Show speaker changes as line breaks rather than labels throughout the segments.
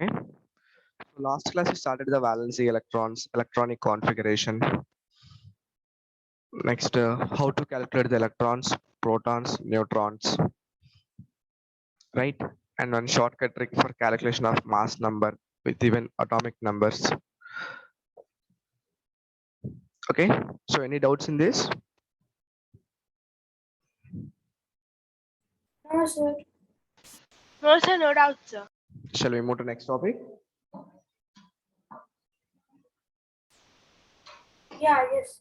Okay. So last class we started the valency electrons, electronic configuration. Next, how to calculate the electrons, protons, neutrons, right? And one shortcut trick for calculation of mass number with even atomic numbers. Okay. So any doubts in this?
No, sir.
No, sir, no doubt, sir.
Shall we move to next topic?
Yeah, yes.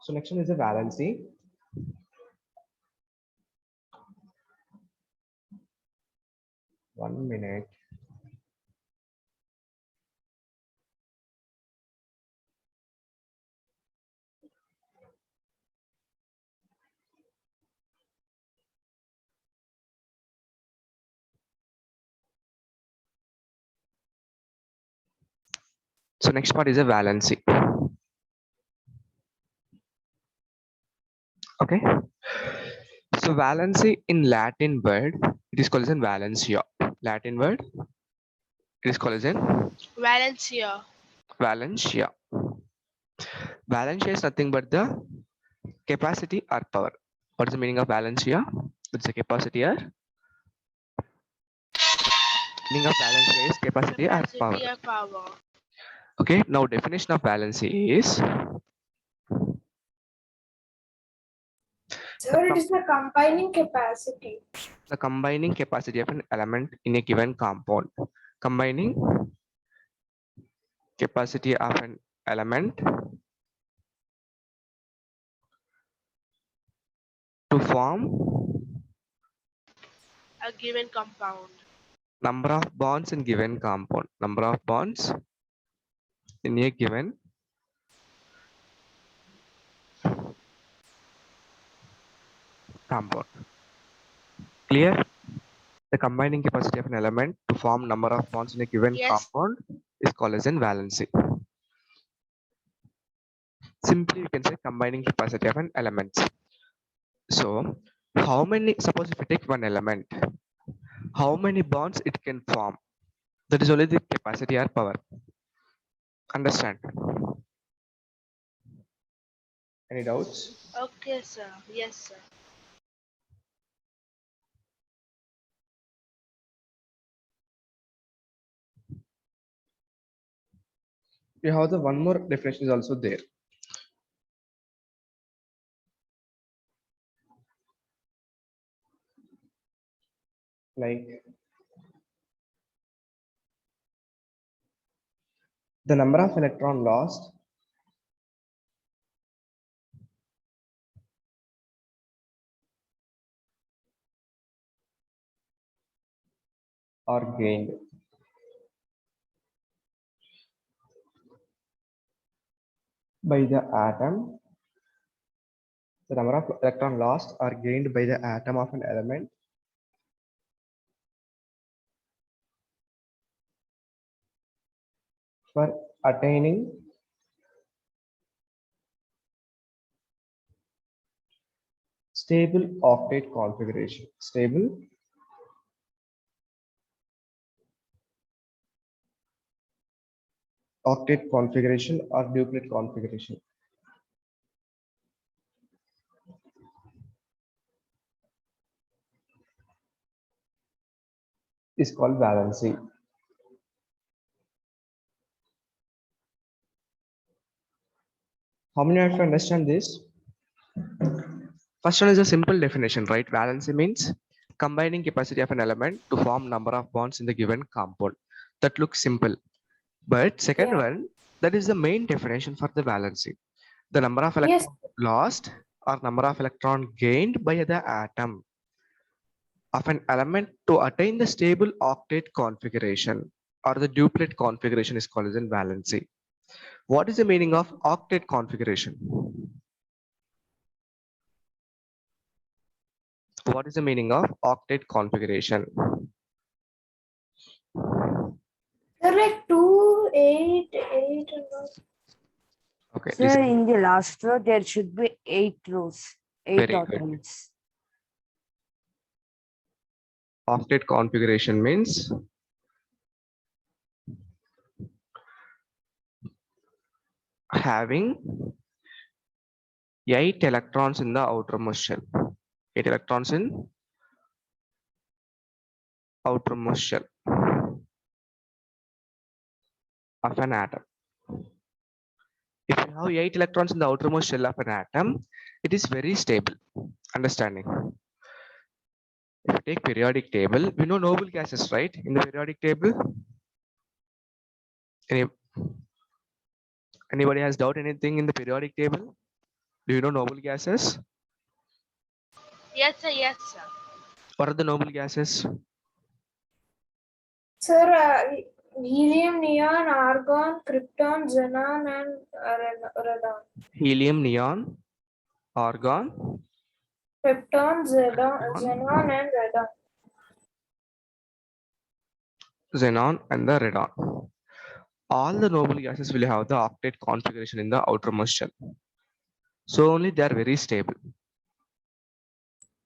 So next one is the valency. One minute. So next part is a valency. Okay. So valency in Latin word, it is called as in Valencia. Latin word, it is called as in
Valencia.
Valencia. Valencia is nothing but the capacity or power. What is the meaning of Valencia? It's a capacity or meaning of Valencia is capacity or power.
Capacity or power.
Okay. Now definition of valency is
Sir, it is the combining capacity.
the combining capacity of an element in a given compound. Combining capacity of an element to form
A given compound.
number of bonds in given compound. Number of bonds in a given compound. Clear? The combining capacity of an element to form number of bonds in a given
Yes.
compound is called as in valency. Simply you can say combining capacity of an element. So how many, suppose if you take one element, how many bonds it can form? That is only the capacity or power. Understand? Any doubts?
Okay, sir. Yes, sir.
We have the one more definition is also there. Like the number of electron lost or gained by the atom. The number of electron lost or gained by the atom of an element for attaining stable octet configuration. Stable octet configuration or duplet configuration is called valency. How many of you understand this? First one is a simple definition, right? Valency means combining capacity of an element to form number of bonds in the given compound. That looks simple. But second
Yeah.
one, that is the main definition for the valency. The number of
Yes.
electrons lost or number of electron gained by the atom of an element to attain the stable octet configuration or the duplet configuration is called as in valency. What is the meaning of octet configuration? What is the meaning of octet configuration?
They're like 2, 8, 8, and all.
Okay,
Sir,
listen.
in the last row, there should be 8 rows, 8
Very good.
atoms.
Octet configuration means having 8 electrons in the outermost shell. 8 electrons in outermost shell of an atom. If you have 8 electrons in the outermost shell of an atom, it is very stable. Understanding? If you take periodic table, we know noble gases, right? In the periodic table, anybody has doubt anything in the periodic table? Do you know noble gases?
Yes, sir. Yes, sir.
What are the noble gases?
Sir, helium, neon, argon, krypton, xenon, and radon.
Helium, neon, argon,
Krypton, xenon, and radon.
xenon, and the radon. All the noble gases will have the octet configuration in the outermost shell. So only they are very stable.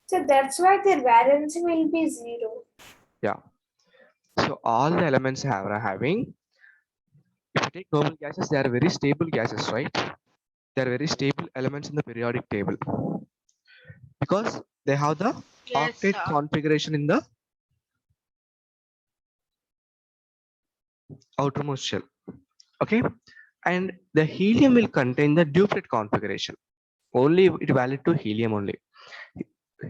So that's why their valency will be 0.
Yeah. So all the elements are having, if you take noble gases, they are very stable gases, right? They are very stable elements in the periodic table because they have the
Yes,
octet
sir.
configuration in the outermost shell. Okay. And the helium will contain the duplet configuration. Only it valid to helium only.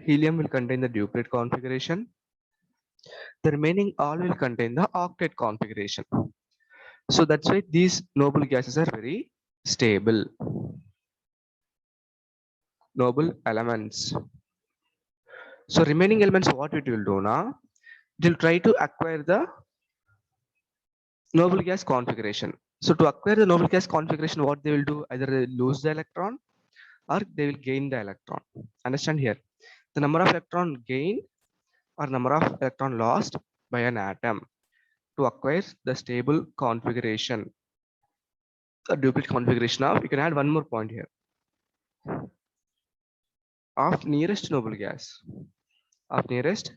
Helium will contain the duplet configuration. The remaining all will contain the octet configuration. So that's why these noble gases are very stable. Noble elements. So remaining elements, what it will do now? It will try to acquire the noble gas configuration. So to acquire the noble gas configuration, what they will do? Either they lose the electron or they will gain the electron. Understand here? The number of electron gained or number of electron lost by an atom to acquire the stable configuration. A duplicate configuration of, you can add one more point here, of nearest noble gas. Of nearest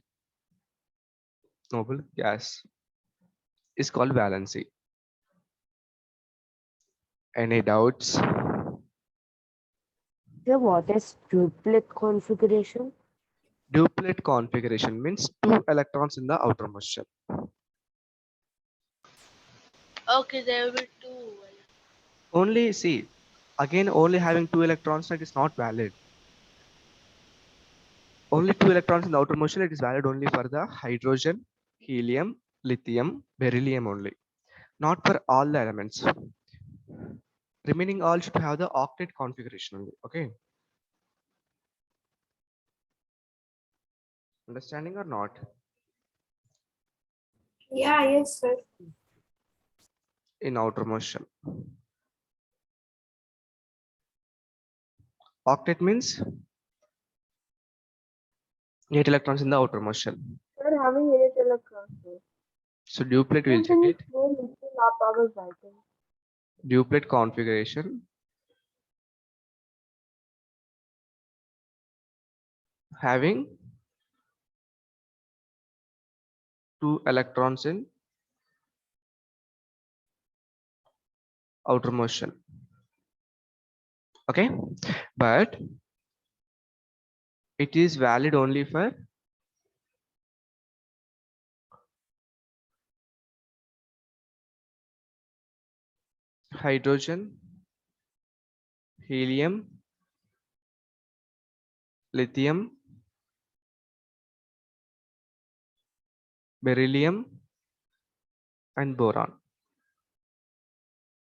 noble gas is called valency. Any doubts?
So what is duplet configuration?
Duplet configuration means 2 electrons in the outermost shell.
Okay, there will be 2.
Only see, again only having 2 electrons, it is not valid. Only 2 electrons in the outermost shell, it is valid only for the hydrogen, helium, lithium, beryllium only. Not for all the elements. Remaining all should have the octet configuration only. Okay. Understanding or not?
Yeah, yes, sir.
In outermost shell. Octet means 8 electrons in the outermost shell.
We're having 8 electrons.
So duplet will check it. Duplet configuration having 2 electrons in outermost shell. Okay, but it is valid only for hydrogen, helium, lithium, beryllium, and boron.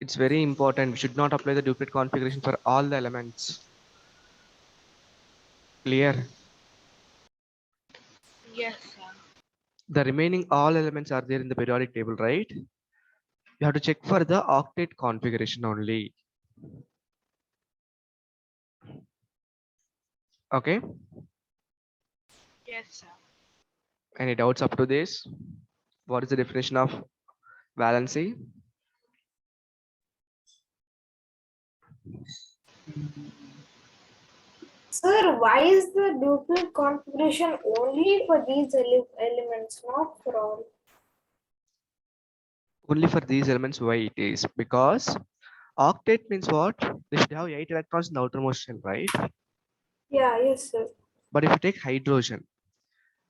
It's very important. We should not apply the duplicate configuration for all the elements. Clear?
Yes, sir.
The remaining all elements are there in the periodic table, right? You have to check for the octet configuration only. Okay.
Yes, sir.
Any doubts up to this? What is the definition of valency?
Sir, why is the duplet configuration only for these elements, not for all?
Only for these elements, why it is? Because octet means what? They should have 8 electrons in the outermost shell, right?
Yeah, yes, sir.
But if you take hydrogen,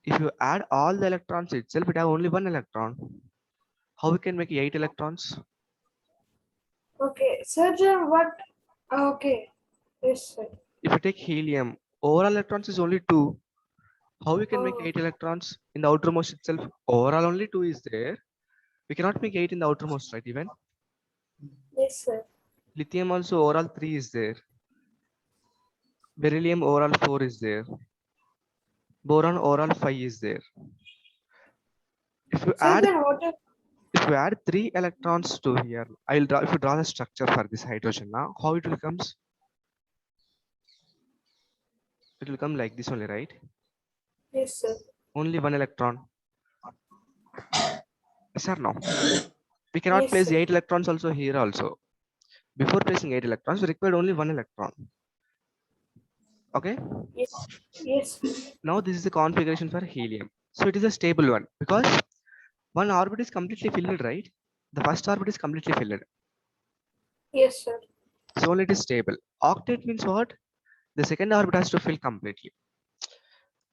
if you add all the electrons itself, it have only 1 electron. How we can make 8 electrons?
Okay, sir, then what? Okay, yes, sir.
If you take helium, overall electrons is only 2. How we can make
Oh,
8 electrons in the outermost itself? Overall only 2 is there. We cannot make 8 in the outermost, right? Even
yes, sir.
lithium also overall 3 is there. Beryllium overall 4 is there. Boron overall 5 is there. If you
Sir,
add
then what if
3 electrons to here, I'll draw if you draw the structure for this hydrogen now, how it will comes? It will come like this only, right?
yes, sir.
Only 1 electron. Yes or no? We cannot
Yes,
place
sir.
8 electrons also here also. Before placing 8 electrons, we required only 1 electron. Okay.
Yes, yes,
Now this is the configuration for helium. So it is a stable one because one orbit is completely filled, right? The first orbit is completely filled.
yes, sir.
So only it is stable. Octet means what? The second orbit has to fill completely.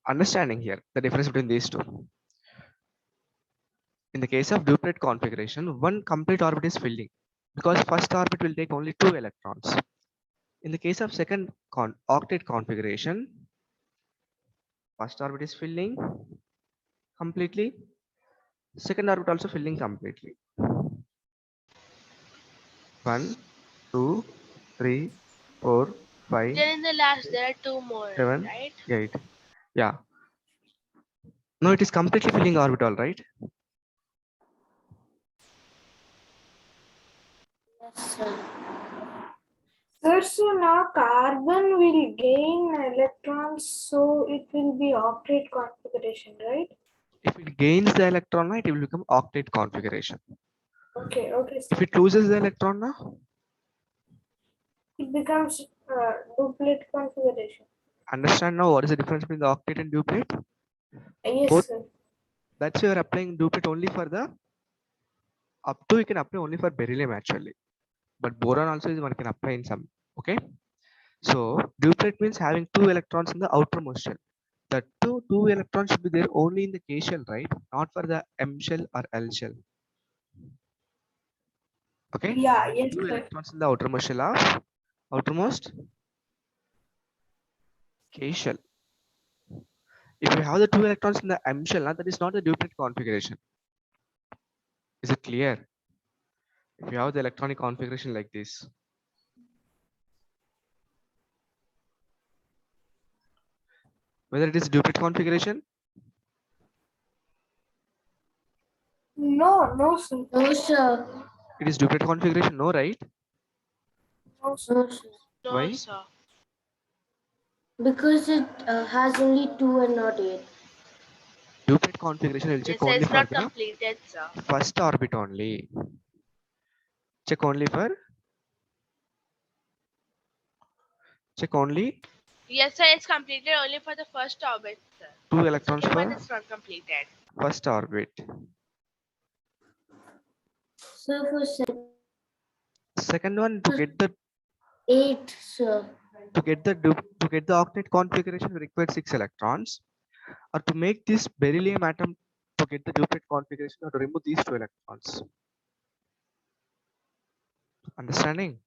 Understanding here the difference between these two. In the case of duplet configuration, one complete orbit is filling because first orbit will take only 2 electrons. In the case of second octet configuration, first orbit is filling completely, second orbit also filling completely. 1, 2, 3, 4, 5,
Then in the last, there are 2 more,
7,
right?
8. Yeah. No, it is completely filling orbital, right?
Yes, sir.
Sir, so now carbon will gain electrons, so it will be octet configuration, right?
If it gains the electron, it will become octet configuration.
Okay, okay, sir.
If it loses the electron, now
It becomes duplet configuration.
understand now what is the difference between the octet and duplet? Both.
Yes, sir.
That's why you are applying duplet only for the up to you can apply only for beryllium actually, but boron also is one can apply in some. Okay, so duplet means having 2 electrons in the outermost shell. The two electrons should be there only in the K shell, right? Not for the M shell or L shell. Okay,
Yeah, yes,
2
sir.
electrons in the outermost shell of outermost K shell. If you have the 2 electrons in the M shell, that is not the duplet configuration. Is it clear? If you have the electronic configuration like this, whether it is duplet configuration,
No, no, sir.
No, sir.
it is duplet configuration, no, right?
No, sir.
No, sir.
No,
Why?
sir.
Because it has only 2 and not 8.
Duplet configuration will check
Yes, sir,
only
it's
for
not
the
completed, sir.
first orbit only. Check only for check only
Yes, sir, it's completed only for the first orbit, sir.
2 electrons
Second one
for
is not completed.
first orbit.
So for
Second one to get the
8, sir.
to get the octet configuration we require 6 electrons, or to make this beryllium atom to get the duplet configuration or to remove these 2 electrons. Understanding?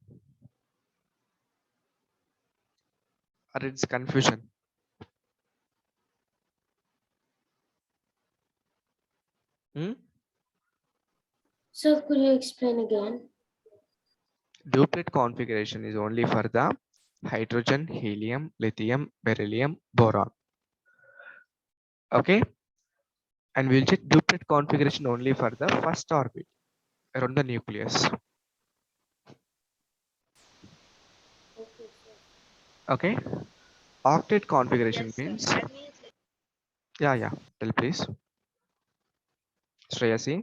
Or it's confusion? Hmm?
So could you explain again?
Duplet configuration is only for the hydrogen, helium, lithium, beryllium, boron. Okay, and we'll check duplet configuration only for the first orbit around the nucleus. Okay, octet configuration
Yes, sir.
means
That means like,
yeah, tell please. Shreyasi.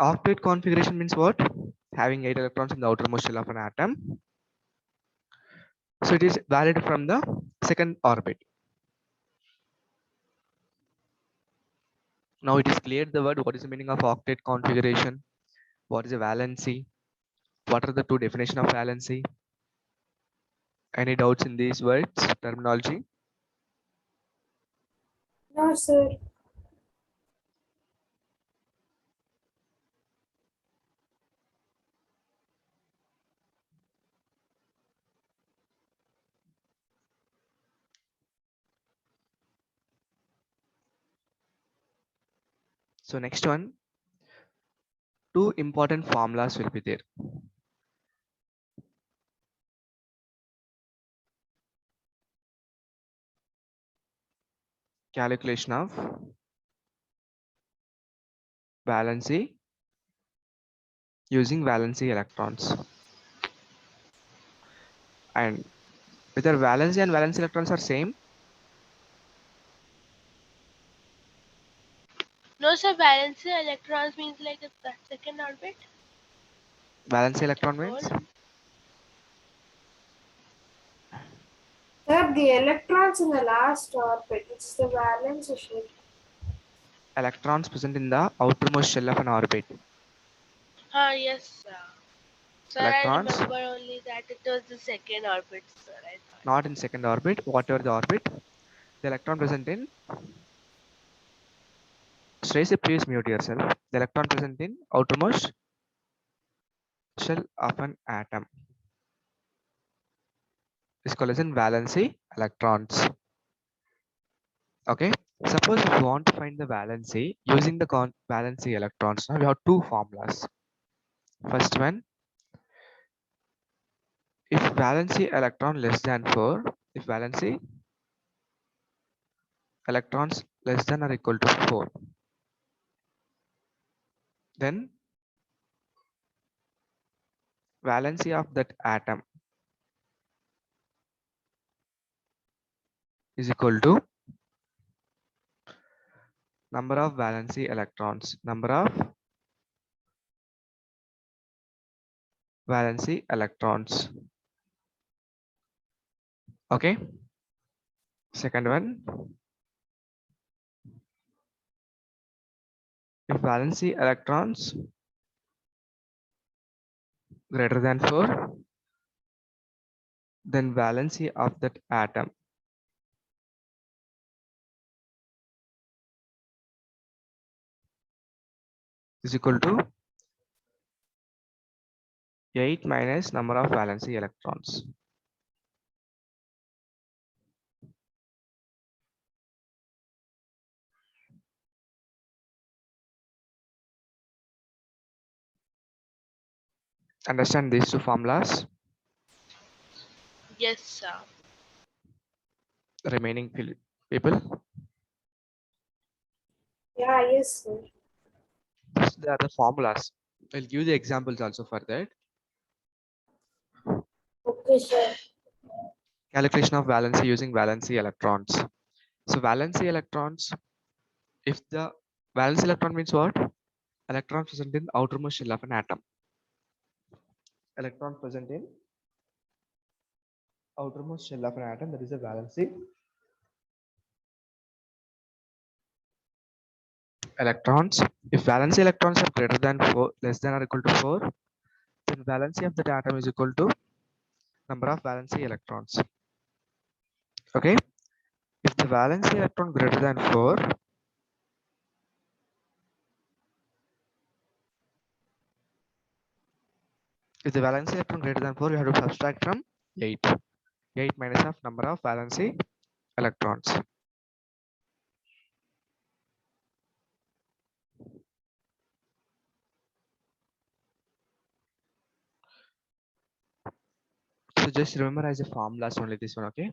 Octet configuration means what? Having 8 electrons in the outermost shell of an atom. So it is valid from the second orbit. Now it is cleared the word. What is the meaning of octet configuration? What is a valency? What are the two definitions of valency? Any doubts in these words, terminology?
No, sir.
So next one, two important formulas will be there. Calculation of valency using valency electrons. And whether valency and valence electrons are same?
No, sir. Valence electrons means like the second orbit.
Valence electron means
Hold.
Sir, the electrons in the last orbit. It's the valence shell.
electrons present in the outermost shell of an orbit.
Yes, sir. Sir, I
Electrons
remember only that it was the second orbit, sir. I thought.
not in second orbit, whatever the orbit, the electron present in, trace a previous mute yourself. The electron present in outermost shell of an atom is called as in valency electrons. Okay. Suppose if you want to find the valency using the valency electrons, now we have two formulas. First one, if valency electron less than 4, if valency electrons less than or equal to 4, then valency of that atom is equal to number of valency electrons, number of valency electrons. Okay. Second one, if valency electrons greater than 4, then valency of that atom is equal to 8 minus number of valency electrons. Understand these two formulas?
Yes, sir.
Remaining people?
Yeah, yes, sir.
These are the formulas. I'll give the examples also for that.
Okay, sir.
Calculation of valency using valency electrons. So valency electrons, if the valence electron means what? Electron present in outermost shell of an atom. Electron present in outermost shell of an atom, that is a valency electrons. If valency electrons are greater than 4, less than or equal to 4, then valency of that atom is equal to number of valency electrons. Okay. If the valency electron greater than 4, if the valency electron greater than 4, we have to subtract from 8. 8 minus of number of valency electrons. So just remember as a formulas only this one, okay?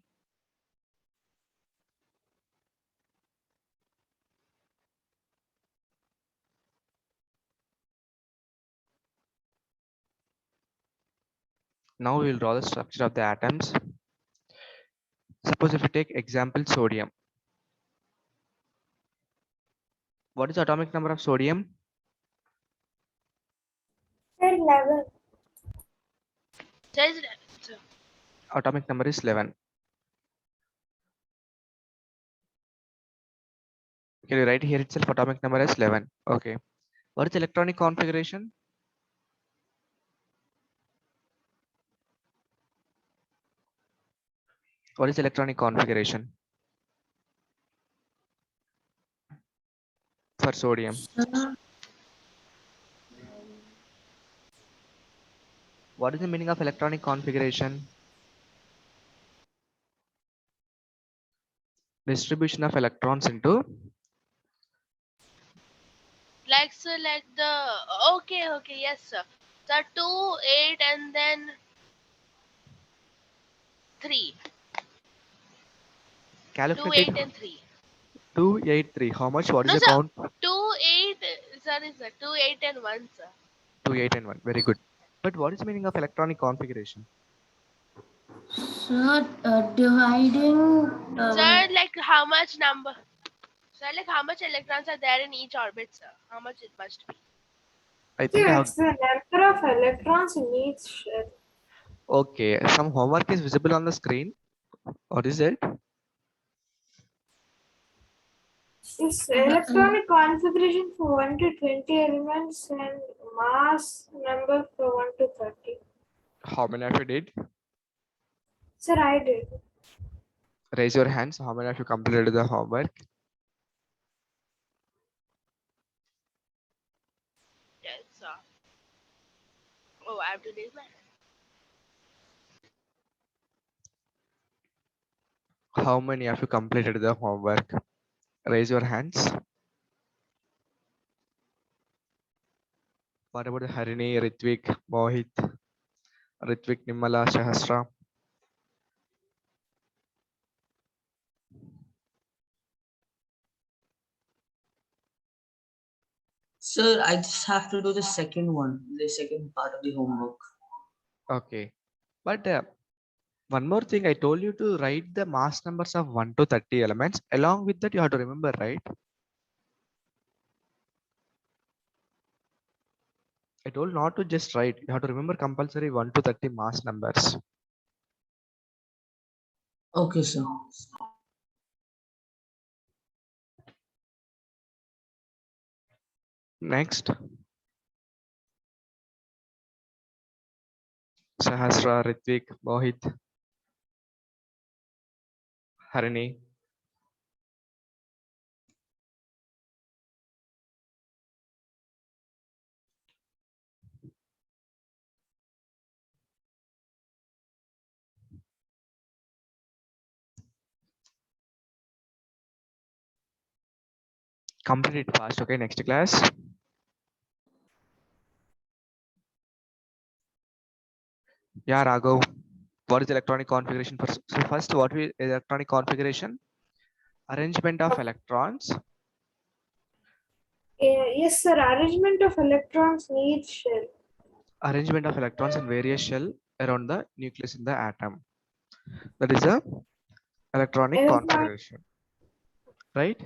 Now we will draw the structure of the atoms. Suppose if we take example sodium. What is the atomic number of sodium?
11.
Says sir.
Atomic number is 11. Can you write here itself atomic number as 11? Okay. What is electronic configuration? What is electronic configuration for sodium?
Sir,
What is the meaning of electronic configuration? Distribution of electrons into
Like so, like the okay, yes, sir. So 2, 8, and then 3. 2,
calculate
8, and 3.
283. How much? What is
No,
the
sir.
count?
2, 8. Sorry, sir. 2, 8, and 1, sir.
2, 8, and 1. Very good. But what is the meaning of electronic configuration?
sir, dividing.
Sir, like how much number? Sir, like how much electrons are there in each orbit, sir? How much it must be?
I think I
Sir,
have.
it's the number of electrons in each shell.
Okay. Some homework is visible on the screen. What is it?
It's electronic configuration for 1 to 20 elements and mass number for 1 to 30.
How many of you did?
Sir, I did.
Raise your hands. How many of you completed the homework?
Yes, sir. Oh, I have to raise my hand.
How many of you completed the homework? Raise your hands. What about Harini, Ritvik, Mohit, Ritvik, Nimala, Shahasra?
Sir, I just have to do the second one, the second part of the homework.
Okay. But one more thing, I told you to write the mass numbers of 1 to 30 elements. Along with that, you have to remember, right? I told not to just write. You have to remember compulsory 1 to 30 mass numbers.
Okay, sir.
Next, Sahasra, Ritvik, Mohit, Harini. Complete it fast. Okay, next class. Yeah, Raghav. What is electronic configuration for? So first, what we electronic configuration? Arrangement of electrons.
Yes, sir. Arrangement of electrons in each shell.
Arrangement of electrons in various shell around the nucleus in the atom. That is a electronic
Electron-
configuration, right?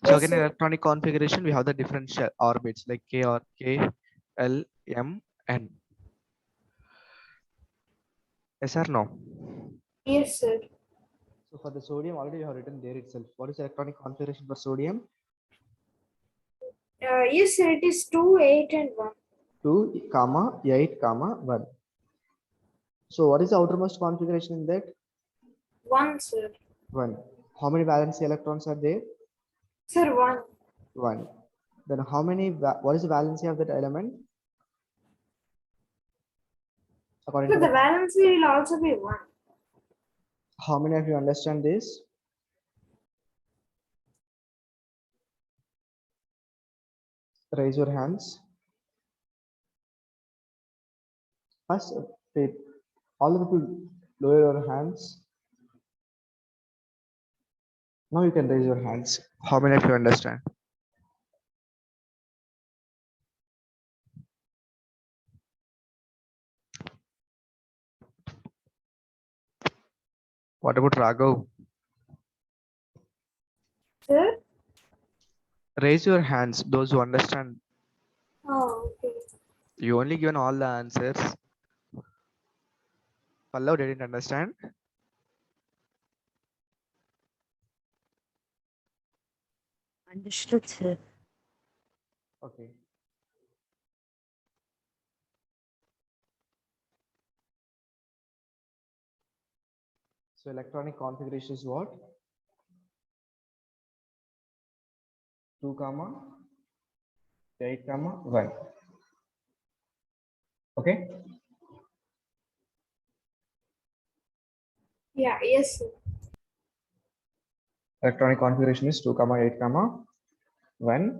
So
Yes,
again, in
sir.
electronic configuration, we have the different shell orbits like K or K, L, M, N. Yes or no?
Yes, sir.
So for the sodium, already you have written there itself. What is electronic configuration for sodium?
Yes, sir. It is 2, 8, and 1.
2, comma, 8, comma, 1. So what is the outermost configuration in that?
1, sir.
1. How many valence electrons are there?
Sir, 1.
1. Then how many, what is the valency of that element? According
So
to
the
the,
valency will also be 1.
how many of you understand this? Raise your hands. First, wait, all of you lower your hands. Now you can raise your hands. How many of you understand? What about Raghav?
Sir?
Raise your hands, those who understand.
Oh, okay.
You only given all the answers. Pallav didn't understand.
Understood, sir.
Okay. So electronic configuration is what? 2, 8, 1. Okay.
Yeah, yes, sir.
Electronic configuration is 2, 8, 1.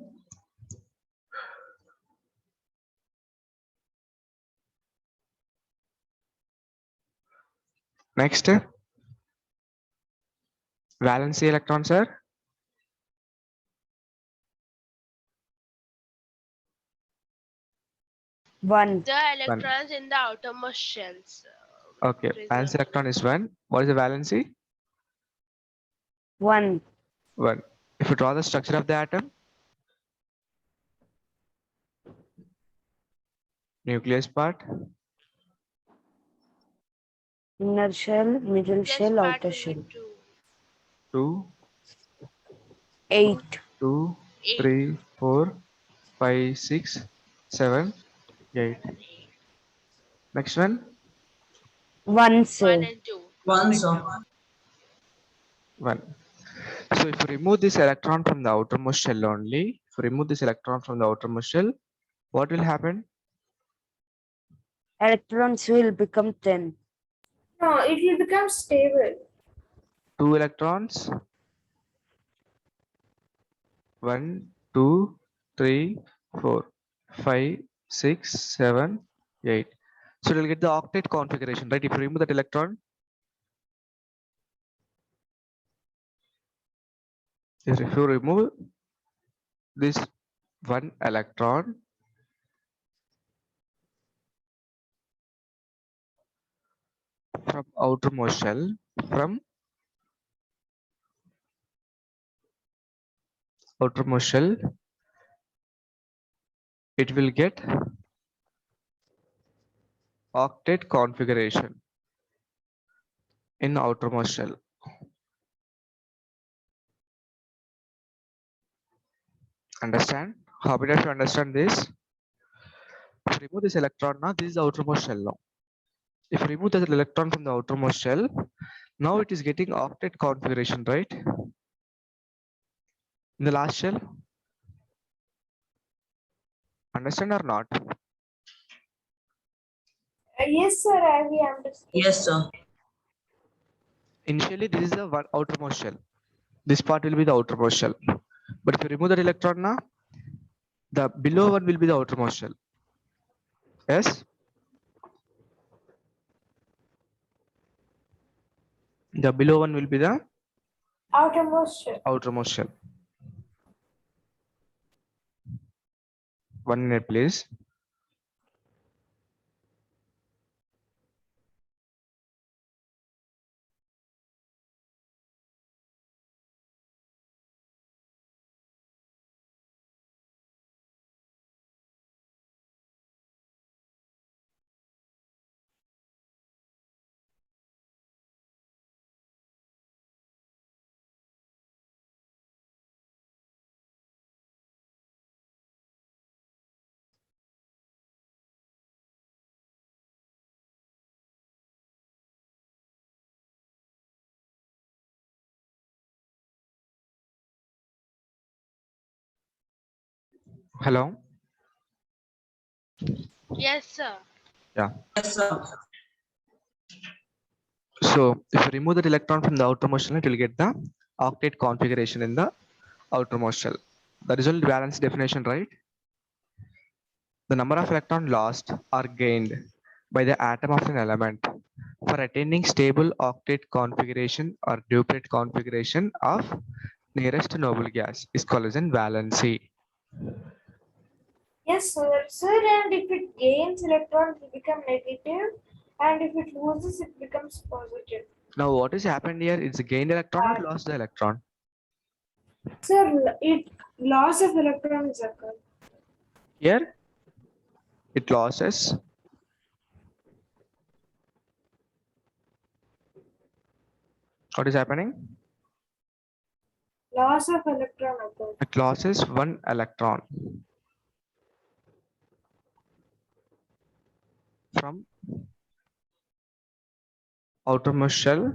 Next, valency electron, sir.
One.
The electrons in the outermost shells.
Okay, valence electron is 1. What is the valency?
One.
1. If you draw the structure of the atom, nucleus part,
Inner shell, middle
This
shell,
part
outer
will be
shell.
2.
2,
8.
2,
8.
3, 4, 5, 6, 7, 8. Next one,
1,
1
sir.
and 2.
One, sir.
1. So if you remove this electron from the outermost shell only, if you remove this electron from the outermost shell, what will happen?
Electrons will become 10.
No, it will become stable.
2 electrons. 1, 2, 3, 4, 5, 6, 7, 8. So you'll get the octet configuration, right? If you remove that electron, if you remove this 1 electron from outermost shell, from outermost shell, it will get octet configuration in outermost shell. Understand? How many of you understand this? If you remove this electron now, this is the outermost shell now. If you remove that electron from the outermost shell, now it is getting octet configuration, right? In the last shell. Understand or not?
Yes, sir, I will understand.
Yes, sir.
Initially, this is the one outermost shell. This part will be the outermost shell. But if you remove that electron now, the below one will be the outermost shell. Yes? The below one will be the
Outermost shell.
outermost shell. 1 minute, please. Hello?
Yes, sir.
Yeah.
Yes, sir.
So if you remove that electron from the outermost shell, it will get the octet configuration in the outermost shell. That is only valence definition, right? The number of electrons lost or gained by the atom of an element for attaining stable octet configuration or duplet configuration of nearest noble gas is called as valency.
Yes, sir. Sir, and if it gains electrons, it becomes negative, and if it loses, it becomes positive.
Now what has happened here? It's a gained electron or lost the electron?
Sir, it loss of electrons occur.
Here it loses what is happening?
Loss of electron occurs.
It loses one electron from outermost shell.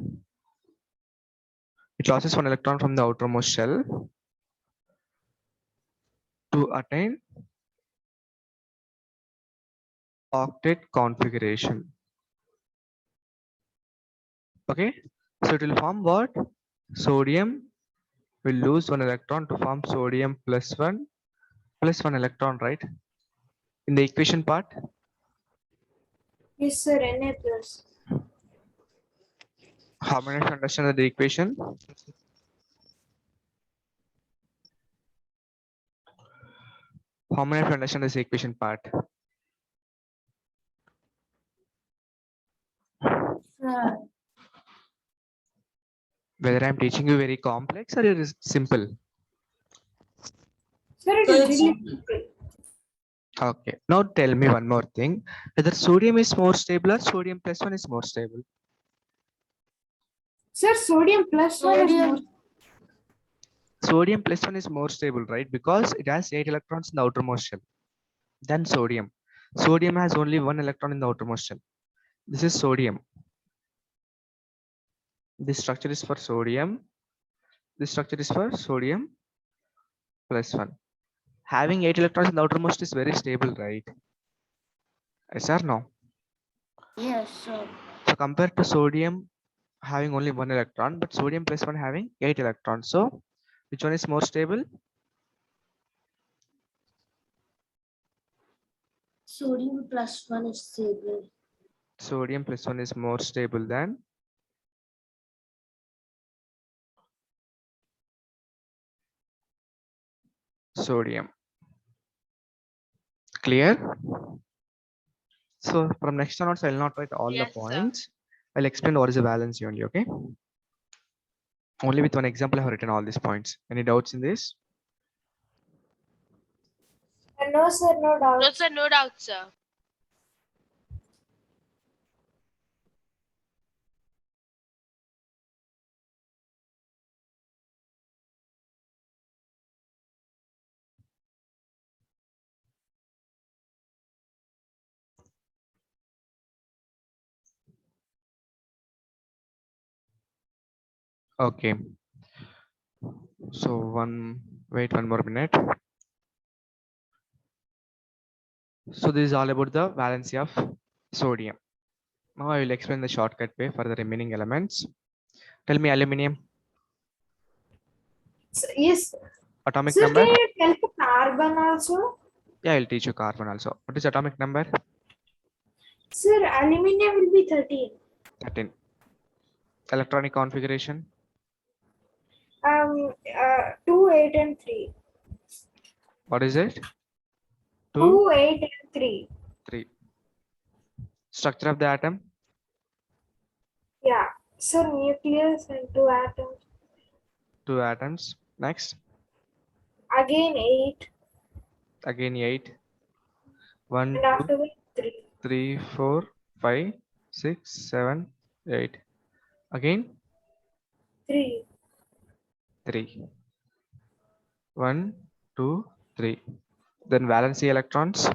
It loses one electron from the outermost shell to attain octet configuration. Okay, so it will form what? Sodium will lose one electron to form sodium plus one electron, right? In the equation part,
Yes, sir. Na plus.
how many of you understand the equation? How many of you understand this equation part?
Sir.
Whether I'm teaching you very complex or it is simple.
Sir, it
So
is
it's
really
simple.
simple.
Okay, now tell me one more thing. Whether sodium is more stable or sodium plus one is more stable?
Sir, sodium plus one is more.
Sodium plus one is more stable, right? Because it has 8 electrons in the outermost shell than sodium. Sodium has only 1 electron in the outermost shell. This is sodium. This structure is for sodium. This structure is for sodium plus 1. Having 8 electrons in the outermost is very stable, right? Yes or no?
Yes, sir.
So compared to sodium having only 1 electron, but sodium plus 1 having 8 electrons. So which one is more stable?
Sodium plus one is stable.
Sodium plus 1 is more stable than sodium. Clear? So from next onwards, I will not write all the
Yes, sir.
points. I'll explain what is the valency only, okay? Only with one example, I have written all these points. Any doubts in this?
No, sir, no doubt.
No, sir, no doubt, sir.
Okay. So wait one more minute. So this is all about the valency of sodium. Now I will explain the shortcut way for the remaining elements. Tell me aluminium,
Yes.
atomic
Sir,
number.
can you tell the carbon also?
Yeah, I'll teach you carbon also. What is atomic number?
Sir, aluminium will be 13.
13. Electronic configuration.
2, 8, and 3.
What is it?
2, 8, and 3.
3. Structure of the atom.
Yeah. Sir, nucleus and 2 atoms.
2 atoms. Next.
Again 8.
Again 8. 1,
And
2,
after that 3.
3, 4, 5, 6, 7, 8. Again
3.
3. 1, 2, 3. Then valency electrons.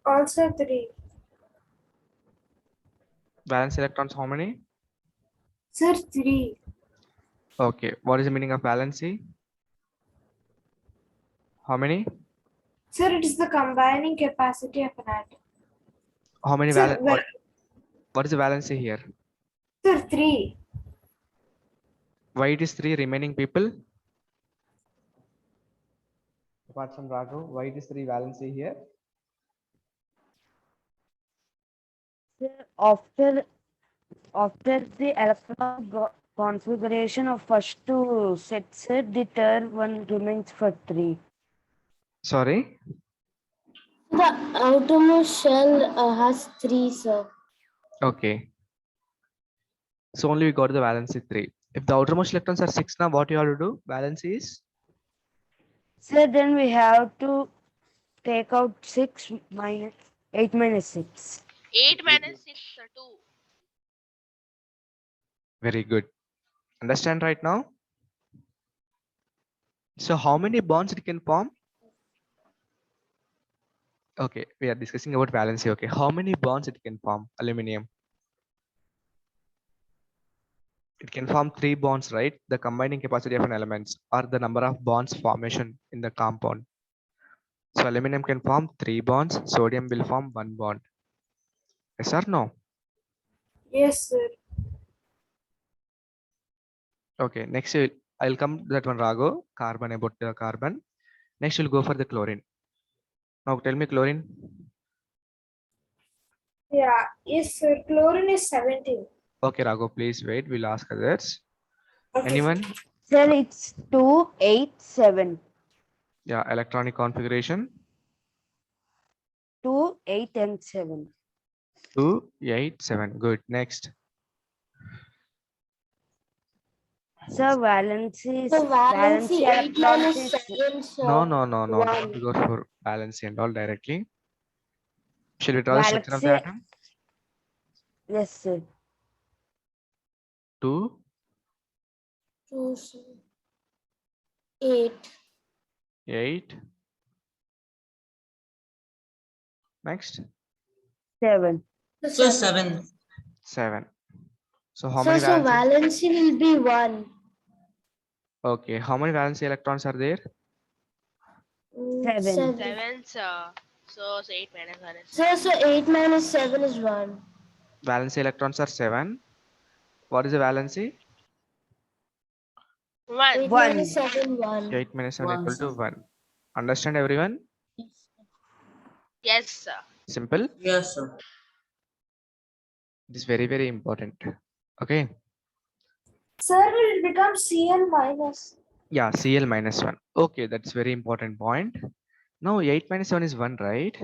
Also 3.
Valence electrons how many?
Sir, 3.
Okay. What is the meaning of valency? How many?
Sir, it is the combining capacity of an atom.
How many
Sir,
what is the valency here?
Sir, 3.
Why it is 3 remaining people? Apart from Raghav, why it is 3 valency here?
Sir, after the electron configuration of first two sets, the third one remains for 3.
Sorry.
The outermost shell has 3, sir.
Okay. So only we got the valency 3. If the outermost electrons are 6 now, what you have to do? Valency is?
So then we have to take out 6 minus 8 minus 6.
8 minus 6, 2.
Very good. Understand right now? So how many bonds it can form? Okay, we are discussing about valency. Okay, how many bonds it can form? Aluminum. It can form 3 bonds, right? The combining capacity of an elements or the number of bonds formation in the compound. So aluminum can form 3 bonds. Sodium will form 1 bond. Yes or no?
Yes, sir.
Okay, next I'll come to that one, Rago. Carbon, about the carbon. Next we'll go for the chlorine. Now tell me chlorine.
Yeah, yes, sir. Chlorine is 17.
Okay, Rago, please wait. We'll ask others.
Okay,
Anyone?
Sir, it's 2, 8, 7.
Yeah, electronic configuration.
2, 8, and 7.
2, 8, 7. Good. Next.
Sir, valency is
So valency 8
electrons
minus
is
7, so
No. Not
1.
to go for valency and all directly. Shall we draw the structure of the
valency.
atom?
Yes, sir.
2,
2, 8.
8. Next.
7.
So 7.
7. So how
So,
many
so
valency?
valency will be 1.
Okay, how many valency electrons are there?
7.
7, sir. So 8 minus 1 is
So 8 minus 7 is 1.
Valency electrons are 7. What is the valency?
1.
8
1.
minus 7, 1.
8 minus 7
One,
equal to
sir.
1. Understand everyone?
Yes, sir.
Simple.
Yes, sir.
It is very, very important. Okay.
Sir, will it become Cl minus?
Yeah, Cl minus 1. Okay, that's very important point. Now 8 minus 7 is 1, right?